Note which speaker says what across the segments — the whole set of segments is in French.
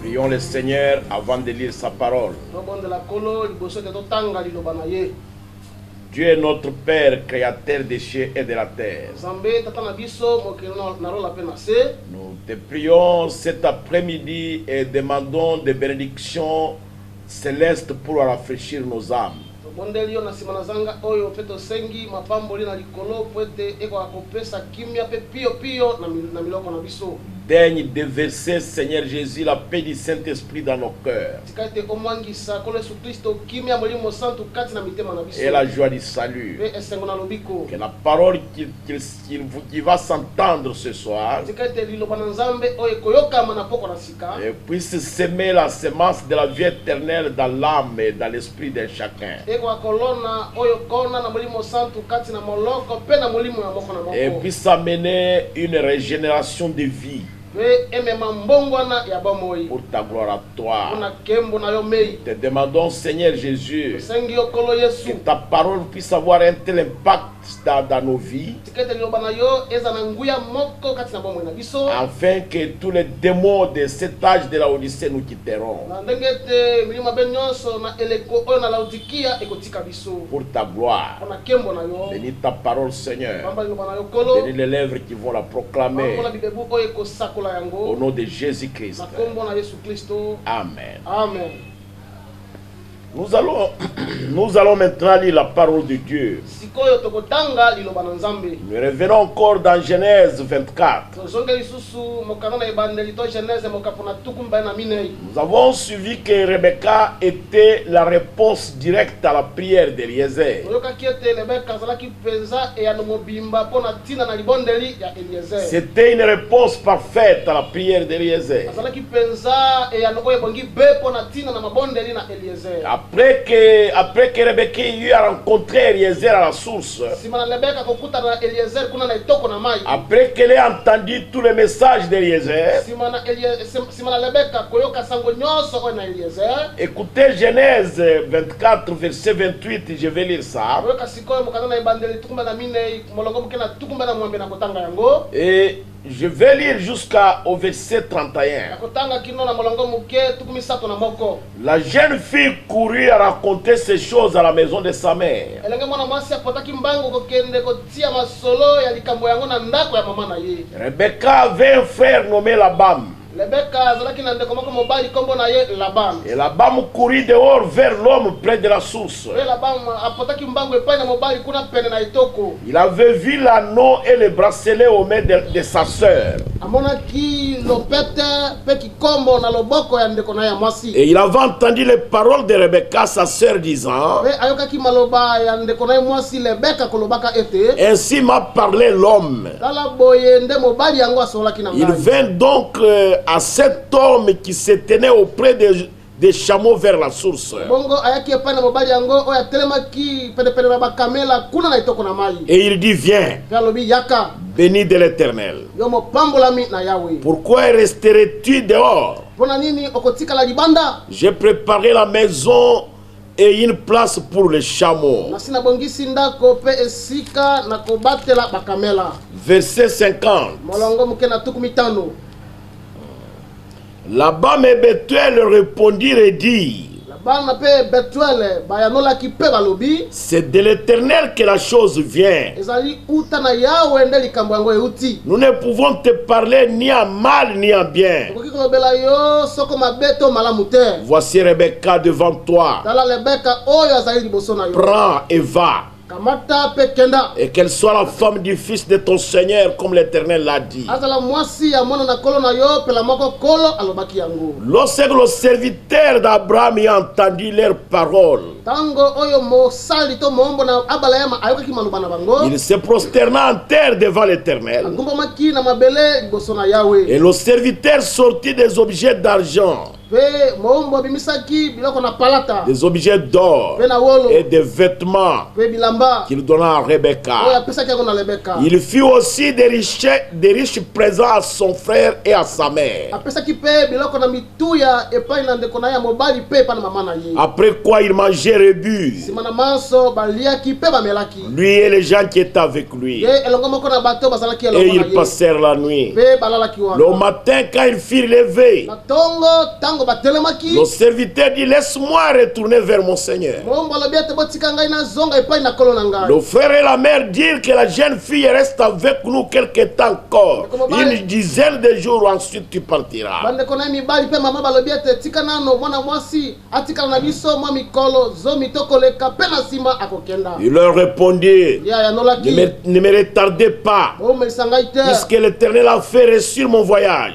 Speaker 1: Prions le Seigneur avant de lire sa parole. Dieu est notre Père, créateur des cieux et de la terre. Nous te prions cet après-midi et demandons des bénédictions célestes pour rafraîchir nos âmes. Daigne déverser, Seigneur Jésus, la paix du Saint-Esprit dans nos cœurs et la joie du salut. Que la parole qui va s'entendre ce soir puisse semer la semence de la vie éternelle dans l'âme et dans l'esprit de chacun. Et puisse amener une régénération de vie pour ta gloire à toi. Te demandons, Seigneur Jésus, que ta parole puisse avoir un tel impact dans nos vies, afin que tous les démons de cet âge de la Odyssée nous quitteront pour ta gloire. Bénis ta parole, Seigneur. Bénis les lèvres qui vont la proclamer au nom de Jésus-Christ. Amen.
Speaker 2: Amen.
Speaker 1: Nous allons maintenant lire la parole de Dieu. Nous revenons encore dans Genèse 24. Nous avons suivi que Rebecca était la réponse directe à la prière d'Eliezer. C'était une réponse parfaite à la prière d'Eliezer. Après que Rebecca eut rencontré Eliezer à la source, après qu'elle ait entendu tous les messages d'Eliezer, écoutez Genèse 24, verset 28, je vais lire ça. Et je vais lire jusqu'au verset 31. La jeune fille courut à raconter ces choses à la maison de sa mère. Rebecca avait un frère nommé Laban. Et Laban courut dehors vers l'homme près de la source. Il avait vu l'anneau et le bracelet aux mains de sa sœur. Et il avait entendu les paroles de Rebecca, sa sœur, disant: ainsi m'a parlé l'homme. Il vint donc à cet homme qui se tenait auprès des chameaux vers la source. Et il dit: viens, béni de l'Éternel. Pourquoi resterais-tu dehors? J'ai préparé la maison et une place pour les chameaux. Verset 50. Laban et Bethuel répondirent et dit: c'est de l'Éternel que la chose vient. Nous ne pouvons te parler ni en mal ni en bien. Voici Rebecca devant toi. Prends et va. Et qu'elle soit la femme du fils de ton Seigneur, comme l'Éternel l'a dit. Lorsque le serviteur d'Abraham a entendu leurs paroles, il se prosterna en terre devant l'Éternel. Et le serviteur sortit des objets d'argent des objets d'or et des vêtements qu'il donna à Rebecca. Il fit aussi des riches présents à son frère et à sa mère. Après quoi il mangeait et but, lui et les gens qui étaient avec lui, et ils passèrent la nuit. Le matin, quand ils firent lever, le serviteur dit: laisse-moi retourner vers mon Seigneur. Le frère et la mère dirent que la jeune fille reste avec nous quelque temps encore, une dizaine de jours, ensuite tu partiras. Il leur répondit: ne me retardez pas, puisque l'Éternel a fait réussir mon voyage.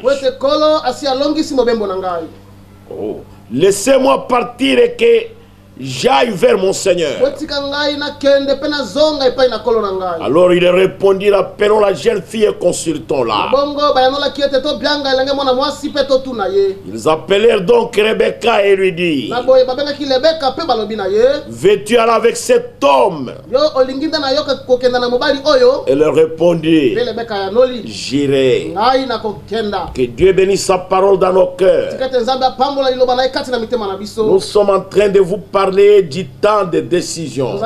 Speaker 1: Oh, laissez-moi partir et que j'aille vers mon Seigneur. Alors il répondit: appelons la jeune fille et consultons-la. Ils appelèrent donc Rebecca et lui dirent: veux-tu aller avec cet homme? Elle leur répondit: j'irai. Que Dieu bénisse sa parole dans nos cœurs. Nous sommes en train de vous parler du temps de décision.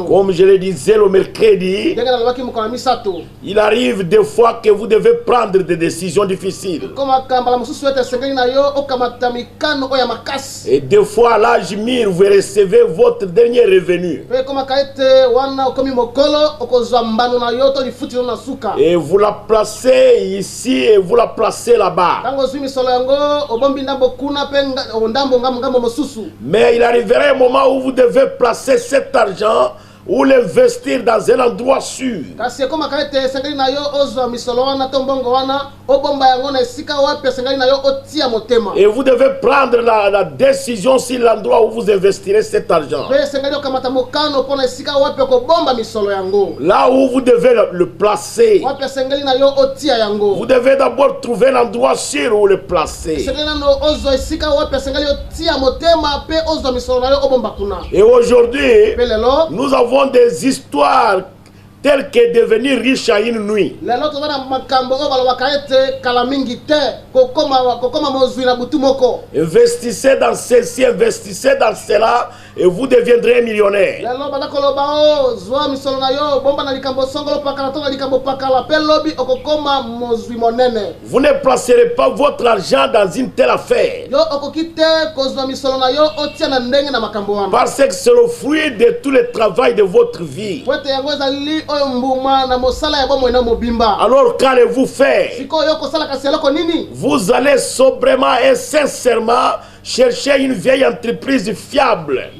Speaker 1: Comme je le disais le mercredi, il arrive des fois que vous devez prendre des décisions difficiles. Et des fois à l'âge mûr, vous recevez votre dernier revenu. Et vous la placez ici et vous la placez là-bas. Mais il arriverait un moment où vous devez placer cet argent ou l'investir dans un endroit sûr. Et vous devez prendre la décision sur l'endroit où vous investirez cet argent. Là où vous devez le placer, vous devez d'abord trouver un endroit sûr où le placer. Et aujourd'hui, nous avons des histoires telles que devenir riche à une nuit. Investissez dans ceci, investissez dans cela, et vous deviendrez millionnaire. Vous ne placerez pas votre argent dans une telle affaire, parce que c'est le fruit de tout le travail de votre vie. Alors qu'allez-vous faire? Vous allez sobrement et sincèrement chercher une vieille entreprise fiable.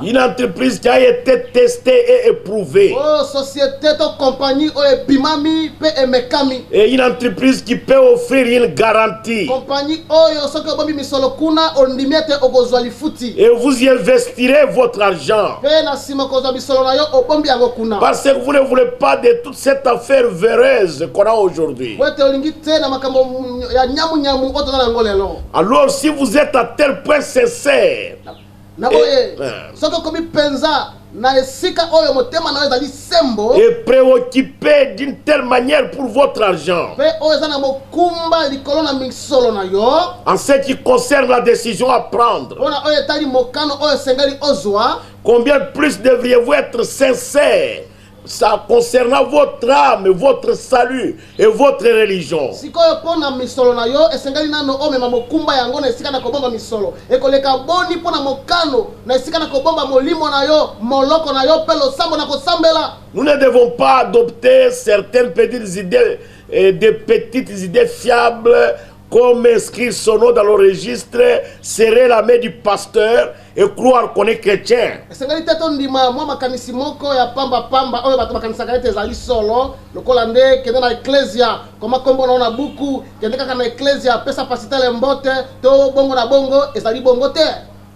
Speaker 1: Une entreprise qui a été testée et éprouvée. Et une entreprise qui peut offrir une garantie. Et vous y investirez votre argent. Parce que vous ne voulez pas de toute cette affaire véreuse qu'on a aujourd'hui. Alors si vous êtes à tel point sincère et préoccupé d'une telle manière pour votre argent, en ce qui concerne la décision à prendre, combien plus devriez-vous être sincère ça concernant votre âme, votre salut et votre religion. Nous ne devons pas adopter certaines petites idées, des petites idées fiables, comme inscrire son nom dans le registre, serrer la main du pasteur et croire qu'on est chrétien.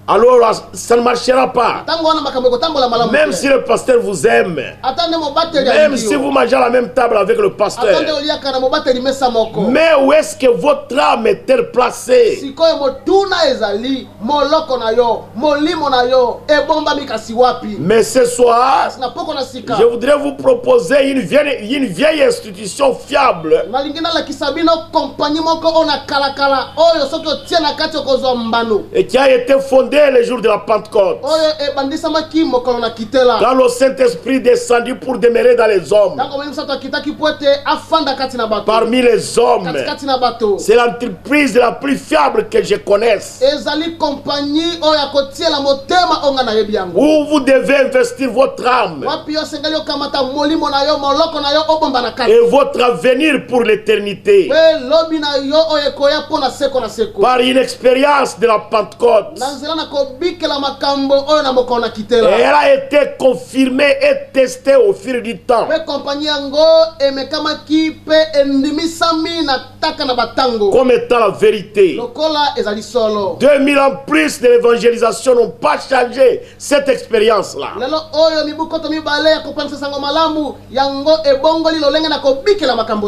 Speaker 1: alors ça ne marchera pas. Même si le pasteur vous aime, même si vous mangez à la même table avec le pasteur, mais où est-ce que votre âme est-elle placée? Mais ce soir, je voudrais vous proposer une vieille institution fiable et qui a été fondée le jour de la Pentecôte, quand le Saint-Esprit descendit pour demeurer dans les hommes. Parmi les hommes, c'est l'entreprise la plus fiable que je connaisse, où vous devez investir votre âme et votre avenir pour l'éternité. Par une expérience de la Pentecôte, et elle a été confirmée et testée au fil du temps comme étant la vérité. 2000 ans plus de l'évangélisation n'ont pas changé cette expérience-là.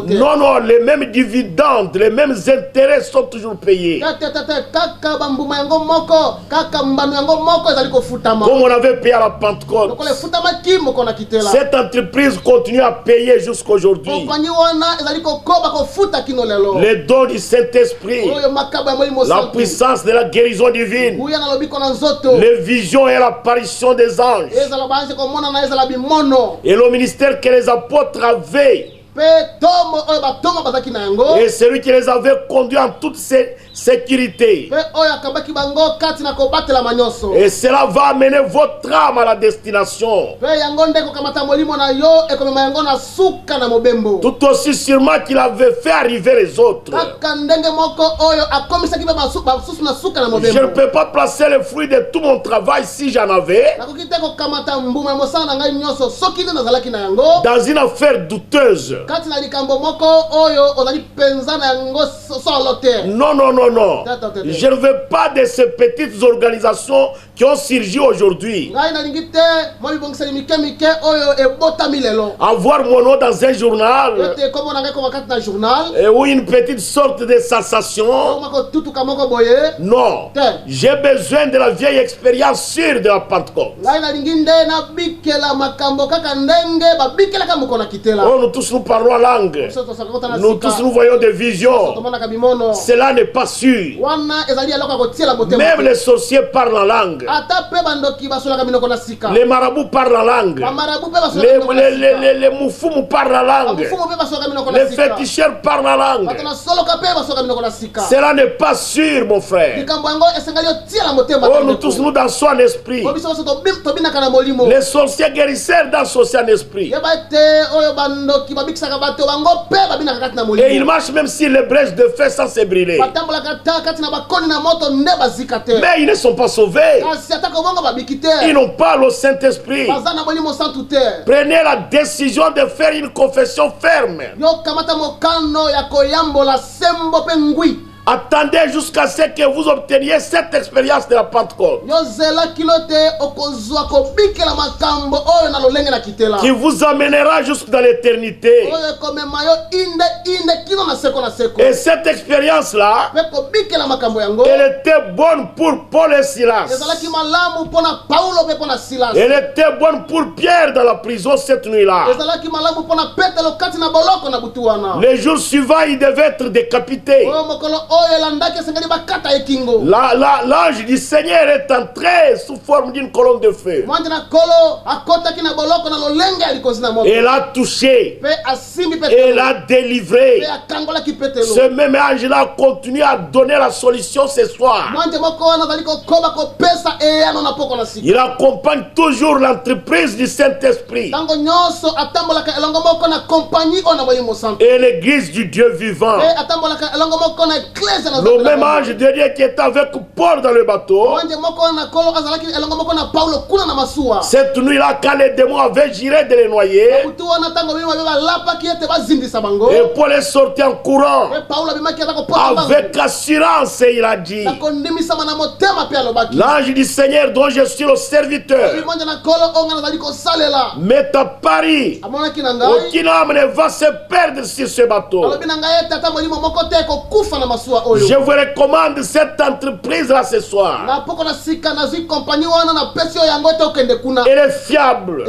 Speaker 1: Non, non, les mêmes dividendes, les mêmes intérêts sont toujours payés. Comme on avait payé à la Pentecôte, cette entreprise continue à payer jusqu'aujourd'hui. Les dons du Saint-Esprit, la puissance de la guérison divine, les visions et l'apparition des anges, et le ministère que les apôtres avaient, et celui qui les avait conduits en toute sécurité. Et cela va amener votre âme à la destination. Tout aussi sûrement qu'il avait fait arriver les autres. Je ne peux pas placer le fruit de tout mon travail si j'en avais dans une affaire douteuse. Non, non, non, non. Je ne veux pas de ces petites organisations qui ont surgi aujourd'hui. Avoir mon nom dans un journal ou une petite sorte de sensation. Non. J'ai besoin de la vieille expérience sûre de la Pentecôte. Oh, nous tous nous parlons en langue. Nous tous nous voyons des visions. Cela n'est pas sûr. Même les sorciers parlent en langue. Les marabouts parlent en langue. Les moufoumus parlent en langue. Les féticheurs parlent en langue. Cela n'est pas sûr, mon frère. Oh, nous tous nous dansons en esprit. Les sorciers guérisseurs dansent aussi en esprit. Et ils marchent même si les brèches de feu sans se brûler. Mais ils ne sont pas sauvés. Ils n'ont pas le Saint-Esprit. Prenez la décision de faire une confession ferme. Attendez jusqu'à ce que vous obteniez cette expérience de la Pentecôte qui vous amènera jusque dans l'éternité. Et cette expérience-là, elle était bonne pour Paul et Silas. Elle était bonne pour Pierre dans la prison cette nuit-là. Les jours suivants, il devait être décapité. L'ange du Seigneur est entré sous forme d'une colonne de feu. Et l'a touché. Et l'a délivré. Ce même ange-là continue à donner la solution ce soir. Il accompagne toujours l'entreprise du Saint-Esprit et l'église du Dieu vivant.
Speaker 2: Le même ange de Dieu qui est avec Paul dans le bateau. Cette nuit-là, quand les démons avaient juré de les noyer, et Paul est sorti en courant avec assurance et il a dit: l'ange du Seigneur dont je suis le serviteur met à Paris. Aucune âme ne va se perdre sur ce bateau. Je vous recommande cette entreprise-là ce soir. Elle est fiable.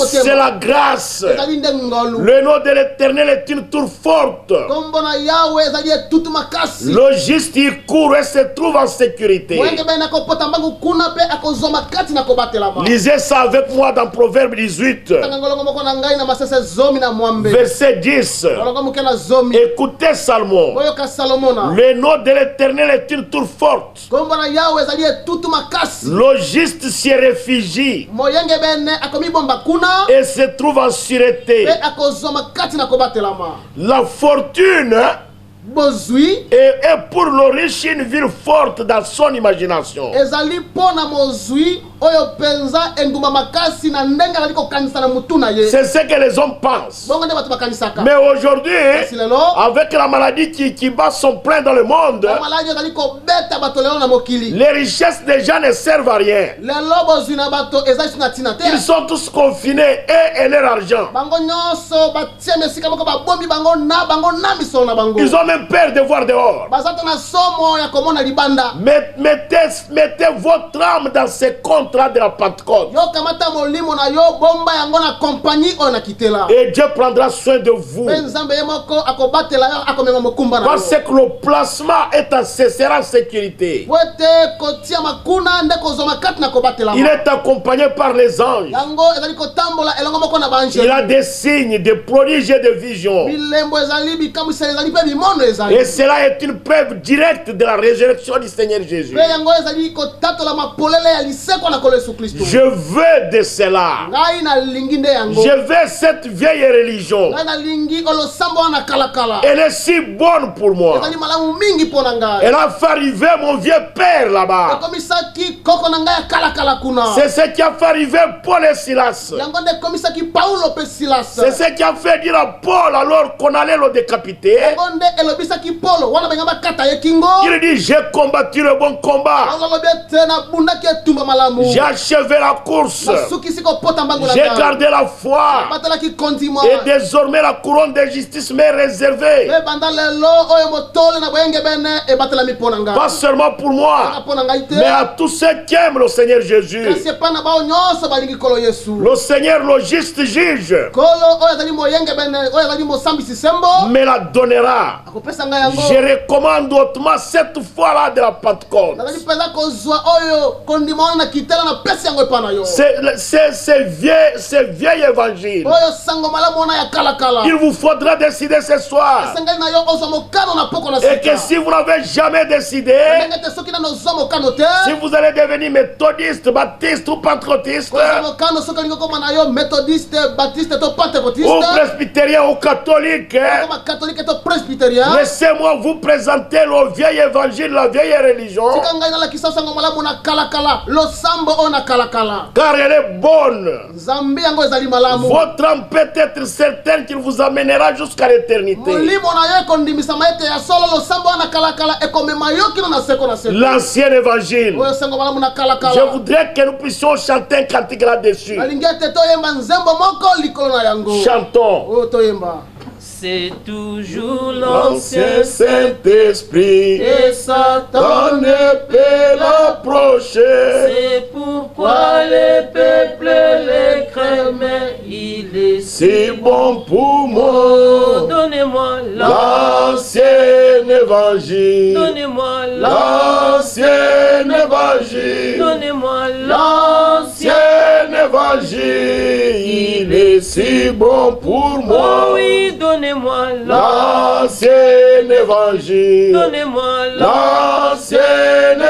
Speaker 2: C'est la grâce. Le nom de l'Éternel est une tour forte. Le juste y court et se trouve en sécurité. Lisez ça avec moi dans Proverbe 18. Verset 10. Écoutez Salomon. Le nom de l'Éternel est une tour forte. Le juste s'y réfugie et se trouve en sûreté. La fortune est pour le riche une ville forte dans son imagination. C'est ce que les hommes pensent. Mais aujourd'hui, avec la maladie qui bat son plein dans le monde, les richesses des gens ne servent à rien. Ils sont tous confinés, eux et leur argent. Ils ont même peur de voir dehors. Mettez votre âme dans ces comptes-là de la Pentecôte. Et Dieu prendra soin de vous. Parce que le placement sera en sécurité. Il est accompagné par les anges. Il a des signes, des prodiges et des visions. Et cela est une preuve directe de la résurrection du Seigneur Jésus. Je veux de cela. Je veux cette vieille religion. Elle est si bonne pour moi. Elle a fait arriver mon vieux père là-bas. C'est ce qui a fait arriver Paul et Silas. C'est ce qui a fait dire à Paul alors qu'on allait le décapiter. Il dit: j'ai combattu le bon combat. J'ai achevé la course. J'ai gardé la foi. Et désormais la couronne de justice m'est réservée. Pas seulement pour moi, mais à tous ceux qui aiment le Seigneur Jésus. Le Seigneur, le juste juge, me la donnera. Je recommande hautement cette fois-là de la Pentecôte. C'est vieil évangile. Il vous faudra décider ce soir. Et que si vous n'avez jamais décidé, si vous allez devenir méthodiste, baptiste ou pentecôtiste, ou presbytérien ou catholique, laissez-moi vous présenter le vieil évangile, la vieille religion. Car elle est bonne. Votre âme peut être certaine qu'il vous amènera jusqu'à l'éternité. L'ancien évangile. Je voudrais que nous puissions chanter un cantique là-dessus. Chantons.
Speaker 3: C'est toujours l'ancien
Speaker 2: Saint-Esprit,
Speaker 3: et Satan
Speaker 2: ne peut l'approcher.
Speaker 3: C'est pourquoi les peuples les craignent, mais il est
Speaker 2: si bon pour moi.
Speaker 3: Oh, donnez-moi
Speaker 2: l'ancien évangile.
Speaker 3: Donnez-moi
Speaker 2: l'ancien évangile.
Speaker 3: Donnez-moi
Speaker 2: l'ancien évangile. Il est si bon pour moi.
Speaker 3: Oh oui, donnez-moi
Speaker 2: l'ancien évangile.
Speaker 3: Donnez-moi
Speaker 2: l'ancien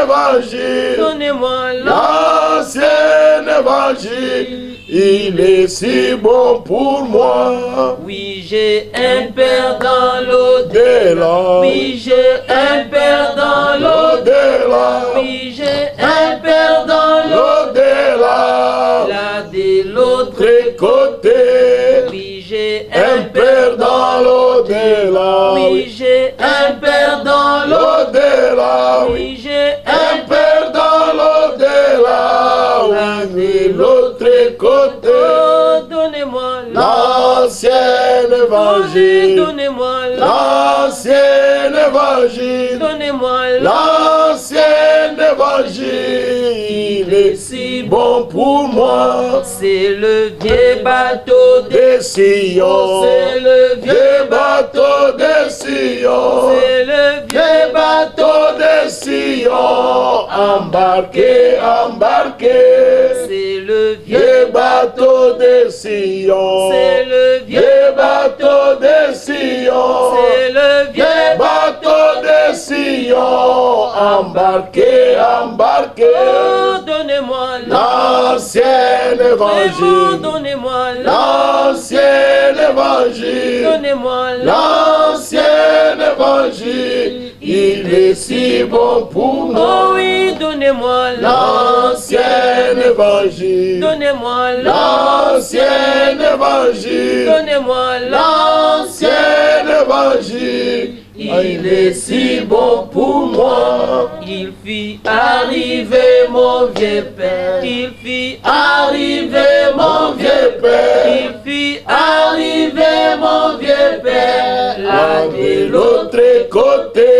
Speaker 2: évangile.
Speaker 3: Donnez-moi
Speaker 2: l'ancien évangile. il est si bon pour moi.
Speaker 3: Oui, j'ai un Père dans l'au-delà. Oui, j'ai un Père dans l'au-delà. Oui, j'ai un Père dans l'au-delà. Là de l'autre côté. Oui, j'ai un Père dans l'au-delà. Oui, j'ai un Père dans l'au-delà. Oui, j'ai un Père dans l'au-delà. Là de l'autre côté. Oh, donnez-moi
Speaker 2: l'ancien évangile.
Speaker 3: Donnez-moi
Speaker 2: l'ancien évangile.
Speaker 3: Donnez-moi
Speaker 2: l'ancien évangile. Il est si bon pour moi.
Speaker 3: C'est le vieux bateau
Speaker 2: de Sion.
Speaker 3: C'est le
Speaker 2: vieux bateau de Sion.
Speaker 3: C'est le vieux bateau
Speaker 2: de Sion. Embarquez, embarquez.
Speaker 3: C'est le
Speaker 2: vieux bateau de Sion.
Speaker 3: C'est le
Speaker 2: vieux bateau de Sion.
Speaker 3: C'est le vieux
Speaker 2: bateau de Sion. Embarquez, embarquez.
Speaker 3: Oh, donnez-moi
Speaker 2: l'ancien évangile.
Speaker 3: Donnez-moi
Speaker 2: l'ancien évangile.
Speaker 3: Donnez-moi
Speaker 2: l'ancien évangile. Il est si bon pour moi.
Speaker 3: Oh oui, donnez-moi
Speaker 2: l'ancien évangile.
Speaker 3: Donnez-moi
Speaker 2: l'ancien évangile.
Speaker 3: Donnez-moi
Speaker 2: l'ancien évangile. Il est si bon pour moi.
Speaker 3: Il fit arriver mon vieux père. Il fit arriver mon vieux père. Il fit arriver mon vieux père.
Speaker 2: Là de l'autre côté.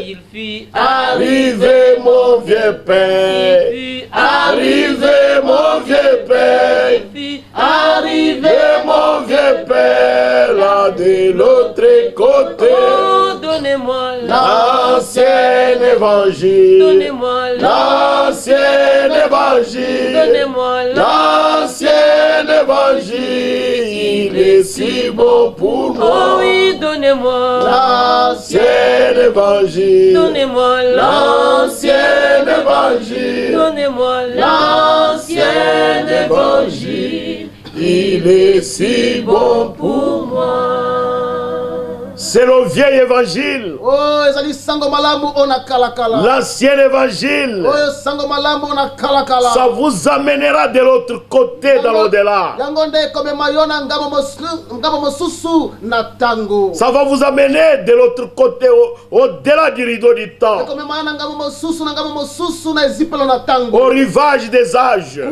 Speaker 3: Il fit
Speaker 2: arriver mon vieux père.
Speaker 3: Il fit
Speaker 2: arriver mon vieux père.
Speaker 3: Il fit arriver
Speaker 2: mon vieux père. Là de l'autre côté.
Speaker 3: Donnez-moi
Speaker 2: l'ancien évangile.
Speaker 3: Donnez-moi
Speaker 2: l'ancien évangile.
Speaker 3: Donnez-moi
Speaker 2: l'ancien évangile. Il est si bon pour moi.
Speaker 3: Oh oui, donnez-moi
Speaker 2: l'ancien évangile.
Speaker 3: Donnez-moi
Speaker 2: l'ancien évangile.
Speaker 3: Donnez-moi
Speaker 2: l'ancien évangile. Il est si bon pour moi. C'est le vieil évangile. L'ancien évangile. Ça vous amènera de l'autre côté dans l'au-delà. Ça va vous amener de l'autre côté au-delà du rideau du temps. Au rivage des âges. Et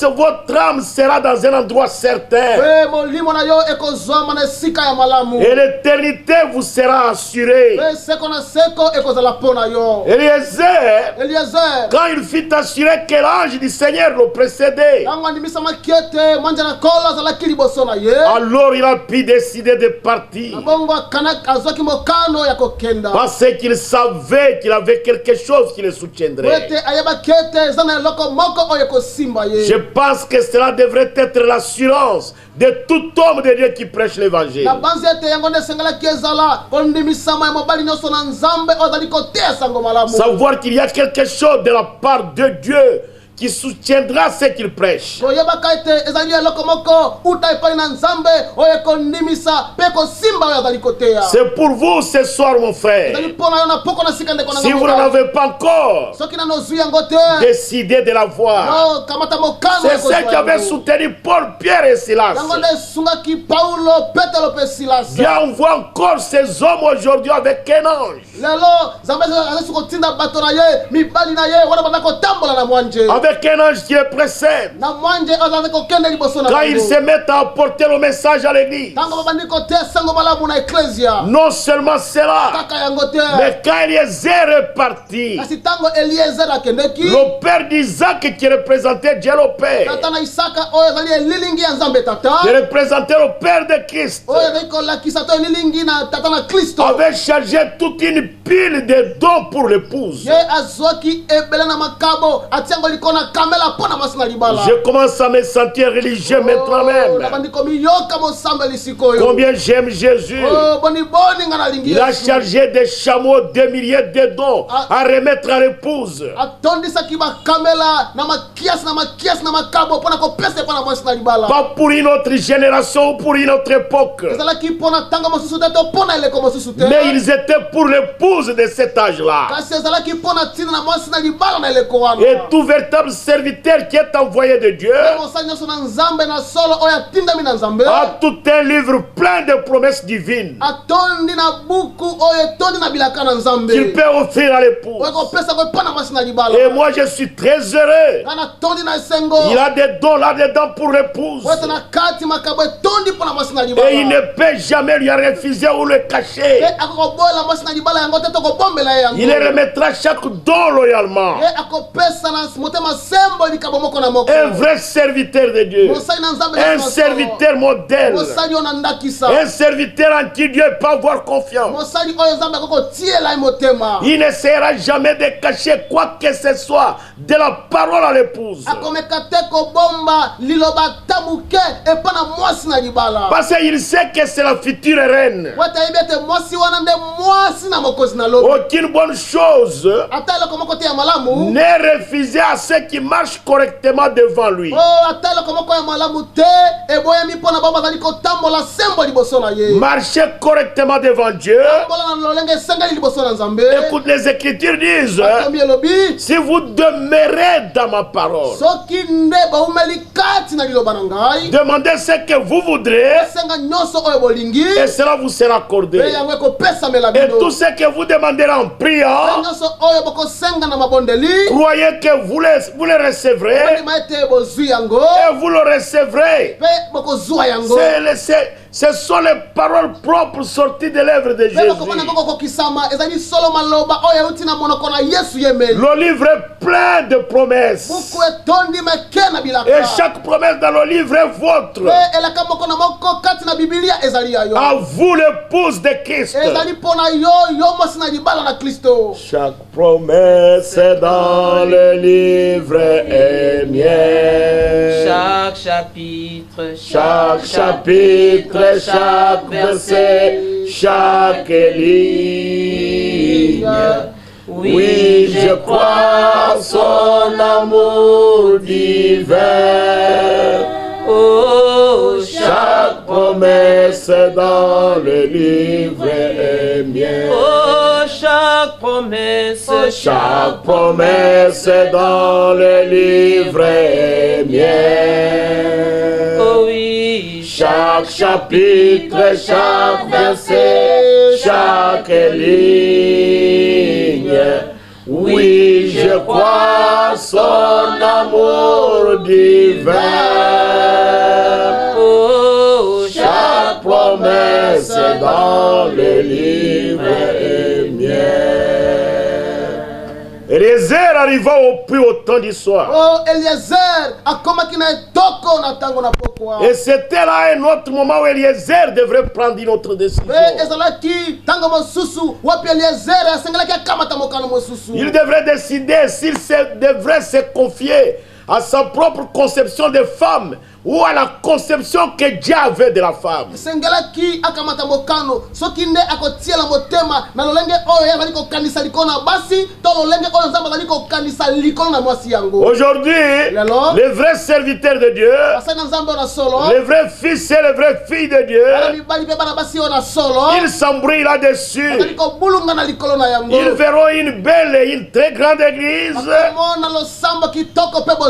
Speaker 2: votre âme sera dans un endroit certain. Et l'éternité vous sera assurée. Eliezer, quand il fut assuré que l'ange du Seigneur le précédait, alors il a pu décider de partir. Parce qu'il savait qu'il avait quelque chose qui le soutiendrait. Je pense que cela devrait être l'assurance de tout homme de Dieu qui prêche l'évangile. Savoir qu'il y a quelque chose de la part de Dieu qui soutiendra ce qu'il prêche. C'est pour vous ce soir, mon frère. Si vous n'en avez pas encore décidé de la voir, c'est ce qui avait soutenu Paul, Pierre et Silas. Bien, on voit encore ces hommes aujourd'hui avec un ange. Avec un ange qui les précède. Quand ils se mettent à apporter le message à l'église, non seulement cela, mais quand Eliezer est parti, le père d'Isaac qui représentait Dieu le Père, qui représentait le Père de Christ, avait chargé toute une pile de dons pour l'épouse. Je commence à me sentir religieux maintenant même. Combien j'aime Jésus. Il a chargé des chameaux, des milliers de dons à remettre à l'épouse. Pas pour une autre génération ou pour une autre époque. Mais ils étaient pour l'épouse de cet âge-là. Et tout véritable serviteur qui est envoyé de Dieu a tout un livre plein de promesses divines qu'il peut offrir à l'épouse. Et moi je suis très heureux. Il a des dons là-dedans pour l'épouse. Et il ne peut jamais lui refuser ou le cacher. Il les remettra chaque don loyalement. Un vrai serviteur de Dieu. Un serviteur modèle. Un serviteur en qui Dieu peut avoir confiance. Il n'essaiera jamais de cacher quoi que ce soit de la parole à l'épouse. Parce qu'il sait que c'est la future reine. Aucune bonne chose n'est refusée à ceux qui marchent correctement devant lui. Marcher correctement devant Dieu. Écoute, les Écritures disent, si vous demeurez dans ma parole, demandez ce que vous voudrez et cela vous sera accordé. Et tout ce que vous demanderez en priant, croyez que vous le recevrez et vous le recevrez. Ce sont les paroles propres sorties des lèvres de Jésus. Le livre est plein de promesses. Et chaque promesse dans le livre est vôtre. À vous l'épouse de Christ. Chaque promesse dans le livre est mienne.
Speaker 3: Chaque chapitre,
Speaker 2: chaque verset, chaque ligne. Oui, je crois son amour divin.
Speaker 3: Oh,
Speaker 2: chaque promesse dans le livre est mienne.
Speaker 3: Oh, chaque promesse
Speaker 2: dans le livre est mienne.
Speaker 3: Oh oui,
Speaker 2: chaque chapitre, chaque verset, chaque ligne. Oui, je crois son amour divin.
Speaker 3: Oh,
Speaker 2: chaque promesse dans le livre est mienne. Eliezer arriva au plus haut temps du soir. Et c'était là un autre moment où Eliezer devrait prendre une autre décision. Il devrait décider s'il devrait se confier à sa propre conception de femme ou à la conception que Dieu avait de la femme. Aujourd'hui, les vrais serviteurs de Dieu, les vrais fils et les vraies filles de Dieu, ils s'embrouillent là-dessus. Ils verront une belle et une très grande église,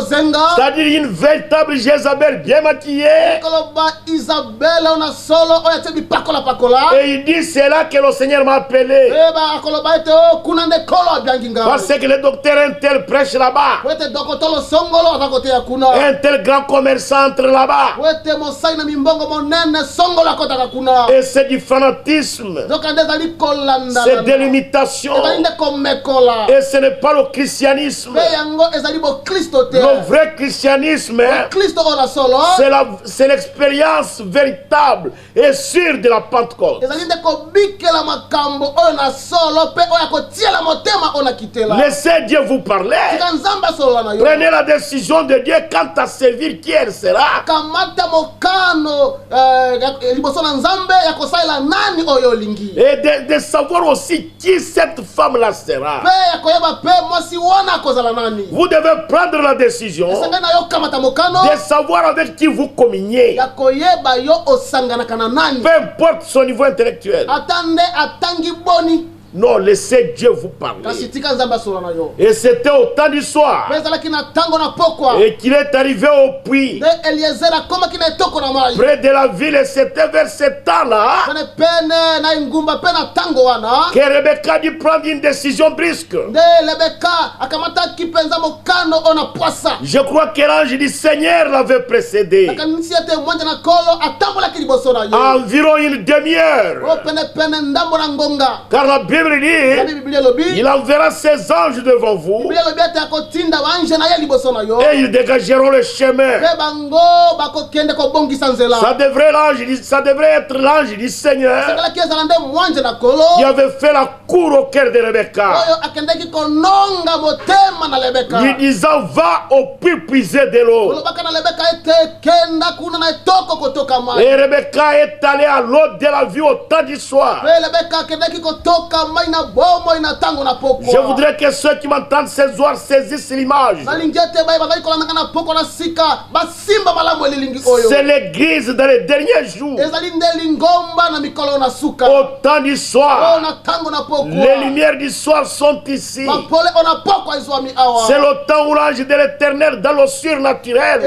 Speaker 2: c'est-à-dire une véritable Jézabel bien maquillée. Et il dit, c'est là que le Seigneur m'a appelé. Parce que le docteur un tel prêche là-bas, un tel grand commerçant entre là-bas. Et c'est du fanatisme, c'est de l'imitation. Et ce n'est pas le christianisme. Le vrai christianisme, c'est l'expérience véritable et sûre de la Pentecôte. Laissez Dieu vous parler. Prenez la décision de Dieu quant à servir qui elle sera. Et de savoir aussi qui cette femme-là sera. Vous devez prendre la décision de savoir avec qui vous communiez. Peu importe son niveau intellectuel. Non, laissez Dieu vous parler. Et c'était au temps du soir. Et qu'il est arrivé au puits près de la ville. Et c'était vers ce temps-là que Rebecca dut prendre une décision brusque. Je crois que l'ange du Seigneur l'avait précédé. Environ une demi-heure. Car la Bible dit, il enverra ses anges devant vous et ils dégageront le chemin. Ça devrait être l'ange du Seigneur qui avait fait la cour au cœur de Rebecca, lui disant va au puits puiser de l'eau. Et Rebecca est allée à l'eau de la vie au temps du soir. Je voudrais que ceux qui m'entendent ce soir saisissent l'image. C'est l'église dans les derniers jours. Au temps du soir, les lumières du soir sont ici. C'est le temps où l'ange de l'Éternel dans le surnaturel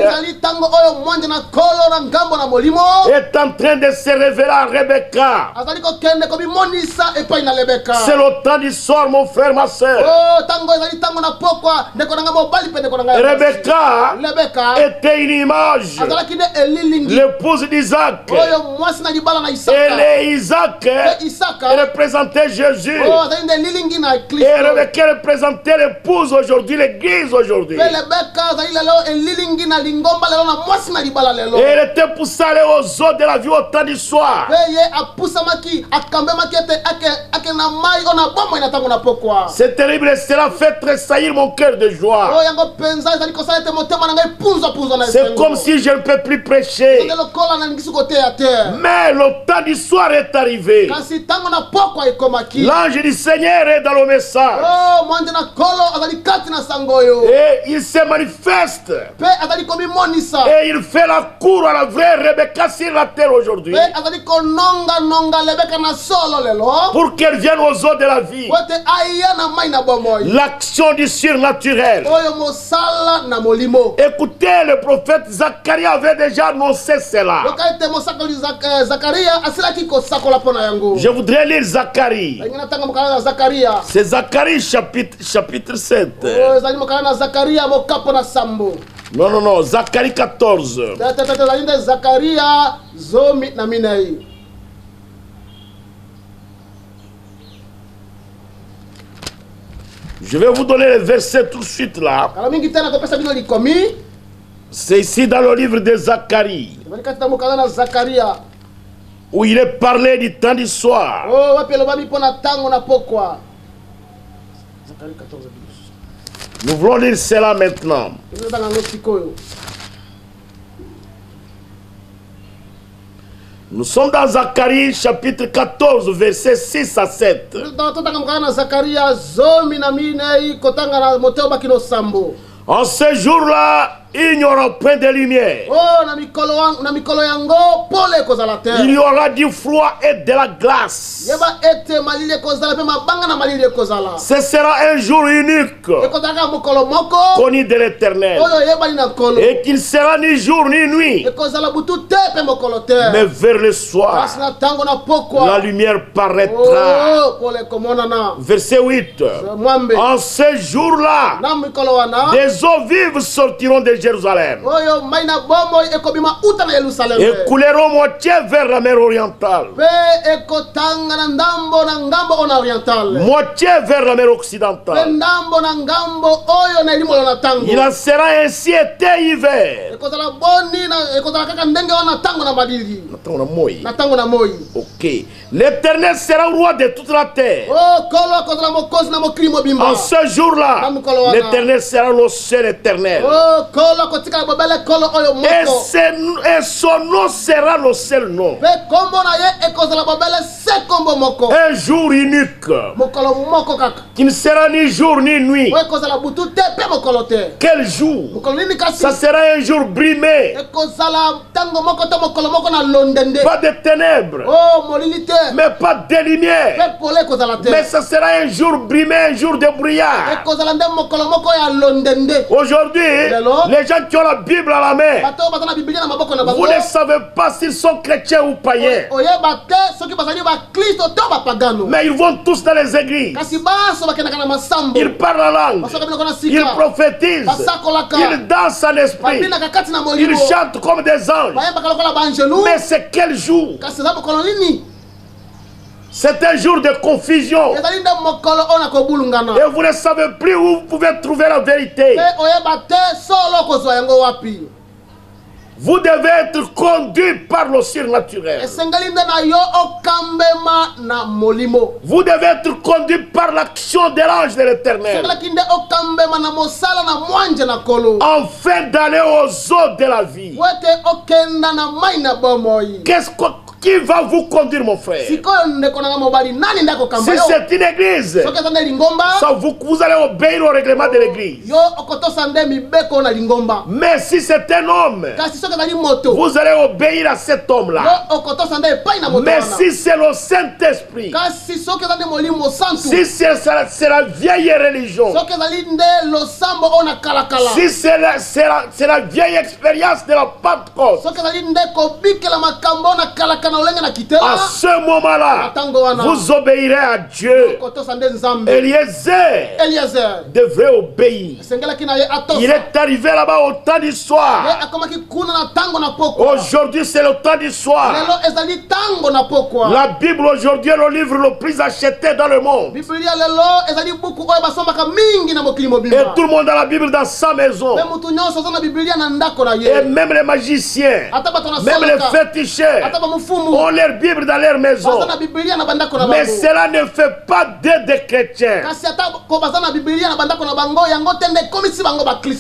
Speaker 2: est en train de se révéler à Rebecca. C'est le temps du soir, mon frère, ma soeur. Rebecca était une image, l'épouse d'Isaac. Et Isaac représentait Jésus. Et Rebecca représentait l'épouse aujourd'hui, l'église aujourd'hui. Et elle était poussée aller aux eaux de la vie au temps du soir. C'est terrible et cela fait tressaillir mon cœur de joie. C'est comme si je ne peux plus prêcher. Mais le temps du soir est arrivé. L'ange du Seigneur est dans le message. Et il se manifeste. Et il fait la cour à la vraie Rebecca sur la terre aujourd'hui. Pour qu'elle vienne aux eaux de la vie. L'action du surnaturel. Écoutez, le prophète Zacharie avait déjà annoncé cela. Je voudrais lire Zacharie. C'est Zacharie chapitre 7. Non, Zacharie 14. Je vais vous donner les versets tout de suite là. C'est ici dans le livre de Zacharie, où il est parlé du temps du soir. Nous voulons lire cela maintenant. Nous sommes dans Zacharie chapitre 14 versets 6 à 7. En ce jour-là, il n'y aura point de lumière. Il y aura du froid et de la glace. Ce sera un jour unique, connu de l'Éternel, et qu'il sera ni jour ni nuit. Mais vers le soir, la lumière paraîtra. Verset 8. En ce jour-là, des eaux vives sortiront de Jérusalem et couleront moitié vers la mer orientale, moitié vers la mer occidentale. Il en sera ainsi été hiver. Ok. L'Éternel sera roi de toute la terre. En ce jour-là, l'Éternel sera le seul éternel. Et son nom sera le seul nom. Un jour unique, qui ne sera ni jour ni nuit. Quel jour? Ça sera un jour brimé. Pas de ténèbres, mais pas de lumière. Mais ça sera un jour brimé, un jour de brouillard. Aujourd'hui, les gens qui ont la Bible à la main, vous ne savez pas s'ils sont chrétiens ou païens. Mais ils vont tous dans les églises. Ils parlent la langue. Ils prophétisent. Ils dansent en esprit. Ils chantent comme des anges. Mais c'est quel jour? C'est un jour de confusion. Et vous ne savez plus où vous pouvez trouver la vérité. Vous devez être conduit par le surnaturel. Vous devez être conduit par l'action de l'ange de l'Éternel. Afin d'aller aux eaux de la vie. Qui va vous conduire, mon frère? Si c'est une église, vous allez obéir au règlement de l'église. Mais si c'est un homme, vous allez obéir à cet homme-là. Mais si c'est le Saint-Esprit, si c'est la vieille religion, si c'est la vieille expérience de la Pentecôte, à ce moment-là, vous obéirez à Dieu. Eliezer devrait obéir. Il est arrivé là-bas au temps du soir. Aujourd'hui, c'est le temps du soir. La Bible aujourd'hui est le livre le plus acheté dans le monde. Et tout le monde a la Bible dans sa maison. Et même les magiciens, même les féticheurs ont leur Bible dans leur maison. Mais cela ne fait pas d'eux des chrétiens.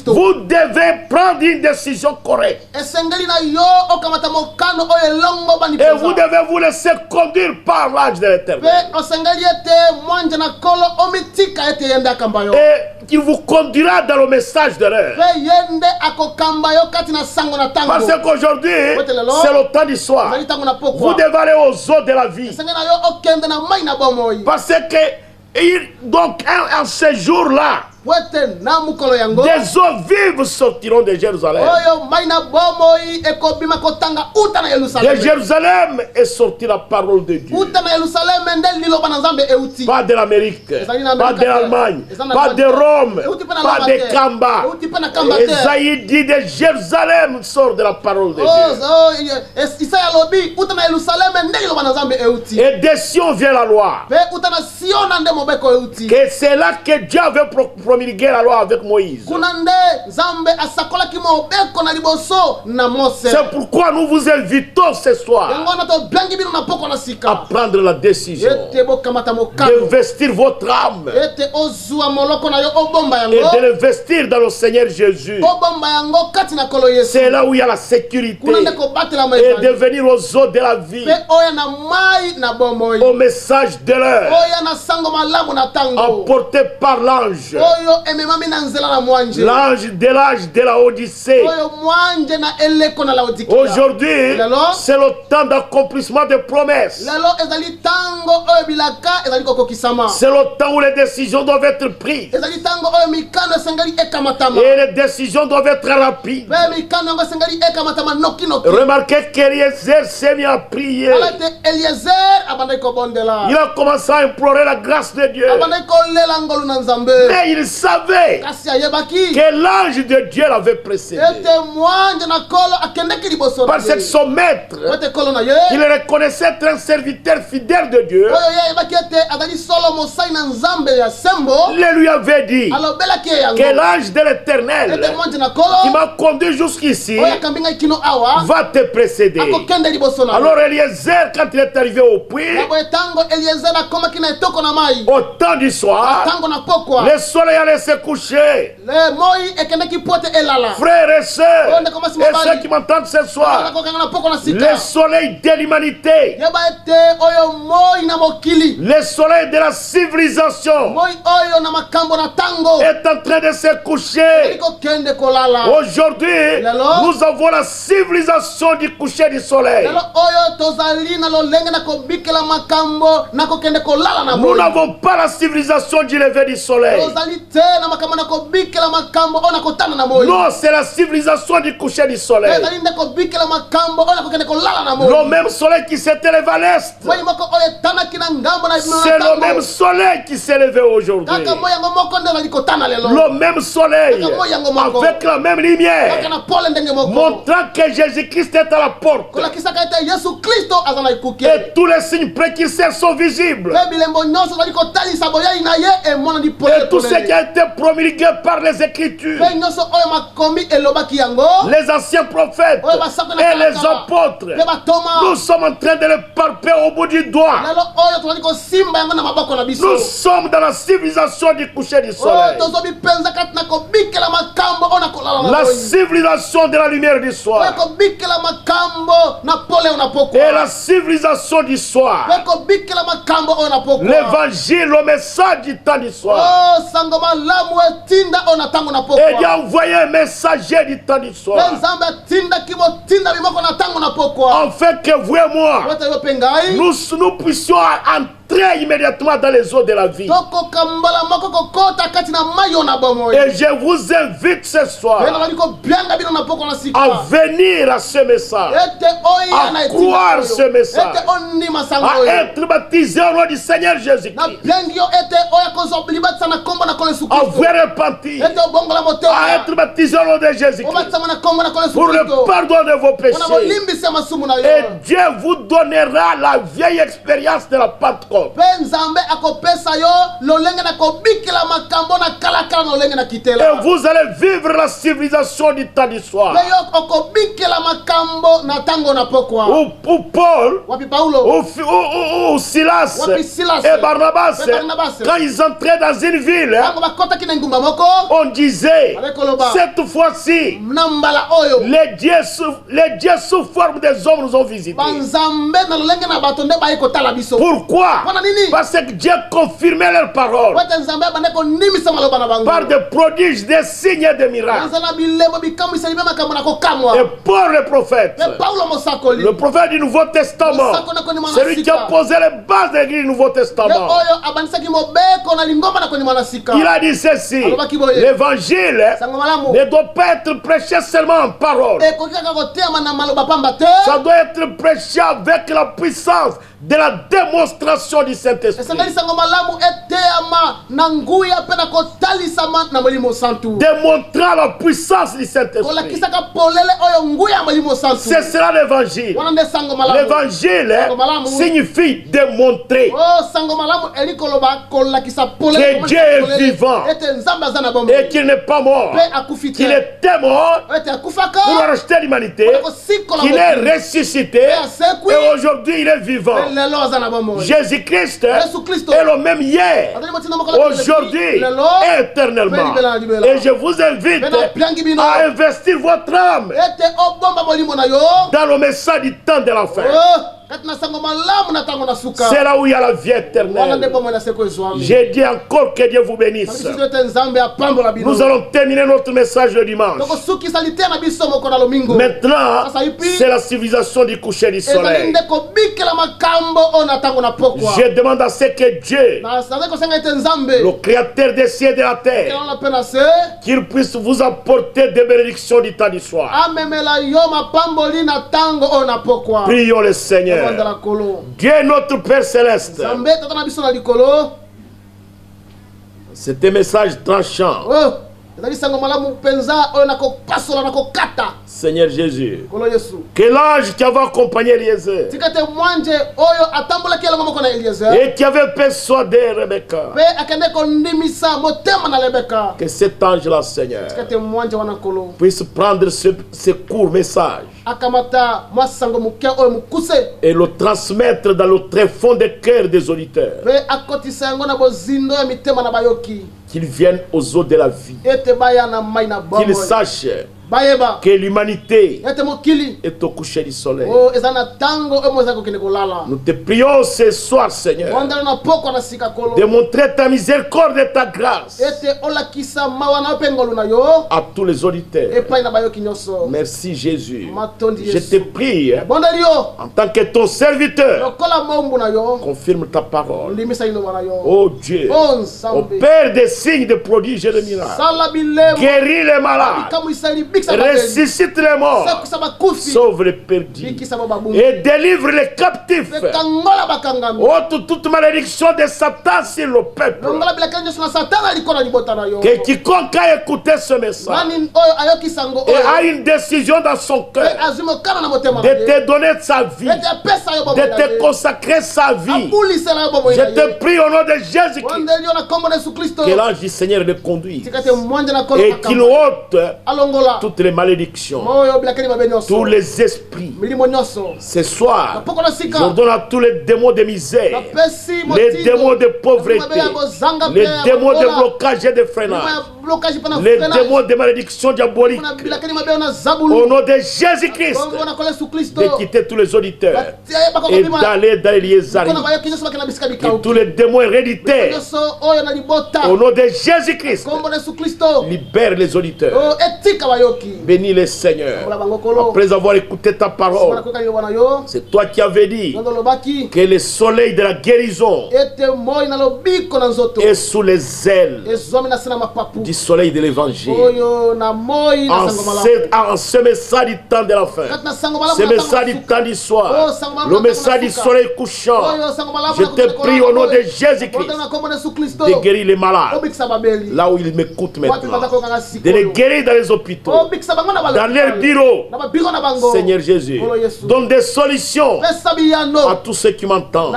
Speaker 2: Vous devez prendre une décision correcte. Et vous devez vous laisser conduire par l'ange de l'Éternel. Et qui vous conduira dans le message de l'heure. Parce qu'aujourd'hui, c'est le temps du soir. Vous devez aller aux eaux de la vie. Parce que, donc, en ce jour-là, des eaux vives sortiront de Jérusalem. De Jérusalem est sortie la parole de Dieu. Pas de l'Amérique, pas de l'Allemagne, pas de Rome, pas de Kamba. Esaïe dit de Jérusalem sort de la parole de Dieu. Et de Sion vient la loi. Que c'est là que Dieu avait promulgué la loi avec Moïse. C'est pourquoi nous vous invitons ce soir à prendre la décision d'investir votre âme et de l'investir dans le Seigneur Jésus. C'est là où il y a la sécurité. Et de venir aux eaux de la vie, au message de l'heure, apporté par l'ange. L'ange de l'âge de la Odyssée. Aujourd'hui, c'est le temps d'accomplissement des promesses. C'est le temps où les décisions doivent être prises. Et les décisions doivent être rapides. Remarquez qu'Eliezer s'est mis à prier. Il a commencé à implorer la grâce de Dieu. Mais il savait que l'ange de Dieu l'avait précédé. Parce que son maître, il le reconnaissait être un serviteur fidèle de Dieu, il lui avait dit que l'ange de l'Éternel qui m'a conduit jusqu'ici va te précéder. Alors Eliezer, quand il est arrivé au puits, au temps du soir, le soleil allait se coucher. Frères et sœurs, et ceux qui m'entendent ce soir, le soleil de l'humanité, le soleil de la civilisation est en train de se coucher. Aujourd'hui, nous avons la civilisation du coucher du soleil. Nous n'avons pas la civilisation du lever du soleil. Non, c'est la civilisation du coucher du soleil. Le même soleil qui s'est élevé à l'est, c'est le même soleil qui s'est levé aujourd'hui. Le même soleil, avec la même lumière, montrant que Jésus-Christ est à la porte. Et tous les signes précurseurs sont visibles. Et tout ce qui a été promulgué par les Écritures, les anciens prophètes et les apôtres, nous sommes en train de les palper au bout du doigt. Nous sommes dans la civilisation du coucher du soleil. La civilisation de la lumière du soir. Et la civilisation du soir. L'évangile, le message du temps du soir. Et il a envoyé un messager du temps du soir. En fait que vous et moi, nous puissions entrer immédiatement dans les eaux de la vie. Et je vous invite ce soir à venir à ce message, à croire ce message, à être baptisé au nom du Seigneur Jésus-Christ, à vous repentir, à être baptisé au nom de Jésus-Christ pour le pardon de vos péchés. Et Dieu vous donnera la vieille expérience de la Pentecôte. Et vous allez vivre la civilisation du temps du soir. Ou Paul, ou Silas et Barnabas, quand ils entraient dans une ville, on disait, cette fois-ci, les dieux sous forme des hommes nous ont visités. Pourquoi? Parce que Dieu confirmait leurs paroles par des prodiges, des signes et des miracles. Et Paul le prophète du Nouveau Testament, celui qui a posé les bases de l'Église du Nouveau Testament, il a dit ceci: l'évangile ne doit pas être prêché seulement en parole, ça doit être prêché avec la puissance de la démonstration du Saint-Esprit. Démontrant la puissance du Saint-Esprit. C'est cela l'évangile. L'évangile signifie démontrer que Dieu est vivant et qu'il n'est pas mort, qu'il était mort pour racheter l'humanité, qu'il est ressuscité et aujourd'hui il est vivant. Jésus-Christ est le même hier, aujourd'hui et éternellement. Et je vous invite à investir votre âme dans le message du temps de la fin. C'est là où il y a la vie éternelle. J'ai dit encore que Dieu vous bénisse. Nous allons terminer notre message le dimanche. Maintenant, c'est la civilisation du coucher du soleil. Je demande à ce que Dieu, le créateur des cieux et de la terre, qu'il puisse vous apporter des bénédictions du temps du soir. Prions le Seigneur. Dieu notre Père céleste, C'est un message tranchant. Seigneur Jésus, que l'ange qui avait accompagné Eliezer et qui avait persuadé Rebecca, que cet ange-là, Seigneur, puisse prendre ce court message et le transmettre dans le très fond des cœurs des auditeurs, qu'ils viennent aux eaux de la vie, qu'ils sachent que l'humanité est au coucher du soleil. Nous te prions ce soir, Seigneur, de montrer ta miséricorde et ta grâce à tous les auditeurs. Merci Jésus. Je te prie, en tant que ton serviteur, confirme ta parole. Oh Dieu, au Père des signes, de prodiges et de miracles, guéris les malades, ressuscite les morts, sauve les perdus et délivre les captifs. Ôte toute malédiction de Satan sur le peuple. Que quiconque a écouté ce message et a une décision dans son cœur de te donner sa vie, de te consacrer sa vie, je te prie au nom de Jésus-Christ que l'ange du Seigneur le conduise et qu'il ôte toutes les malédictions, tous les esprits. Ce soir, j'ordonne à tous les démons de misère, les démons de pauvreté, les démons de blocage et de freinage, les démons de malédiction diabolique, au nom de Jésus-Christ, de quitter tous les auditeurs et d'aller dans les liaisons, que tous les démons héréditaires, au nom de Jésus-Christ, libère les auditeurs. Bénis les Seigneur. Après avoir écouté ta parole, c'est toi qui avais dit que le soleil de la guérison est sous les ailes du soleil de l'évangile. En ce message du temps de la fin, ce message du temps du soir, le message du soleil couchant, je te prie au nom de Jésus-Christ de guérir les malades là où ils m'écoutent maintenant, de les guérir dans les hôpitaux, dans leurs bureaux. Seigneur Jésus, donne des solutions à tous ceux qui m'entendent,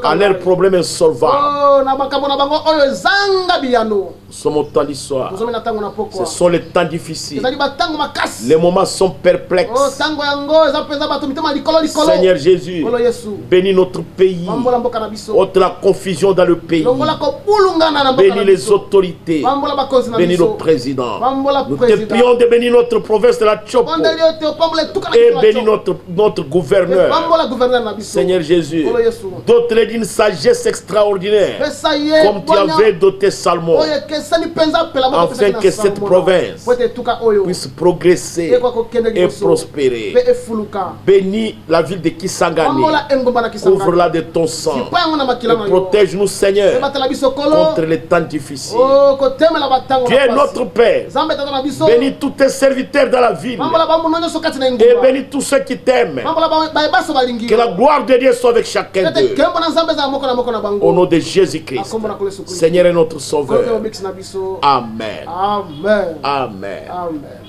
Speaker 2: à leurs problèmes insolvables. Nous sommes au temps du soir. Ce sont les temps difficiles. Les moments sont perplexes. Seigneur Jésus, bénis notre pays. Ôte la confusion dans le pays. Bénis les autorités. Bénis le président. Nous te prions de bénir notre province de la Tchopo. Et bénis notre gouverneur. Seigneur Jésus, dote-les d'une sagesse extraordinaire, comme tu avais doté Salomon, afin que cette province puisse progresser et prospérer. Bénis la ville de Kisangani, couvre-la de ton sang et protège-nous, Seigneur, contre les temps difficiles. Tu es notre Père. Bénis tous tes serviteurs dans la ville et bénis tous ceux qui t'aiment. Que la gloire de Dieu soit avec chacun d'eux. Au nom de Jésus-Christ, Seigneur est notre Sauveur. Amen.
Speaker 3: Amen.
Speaker 2: Amen.
Speaker 3: Amen.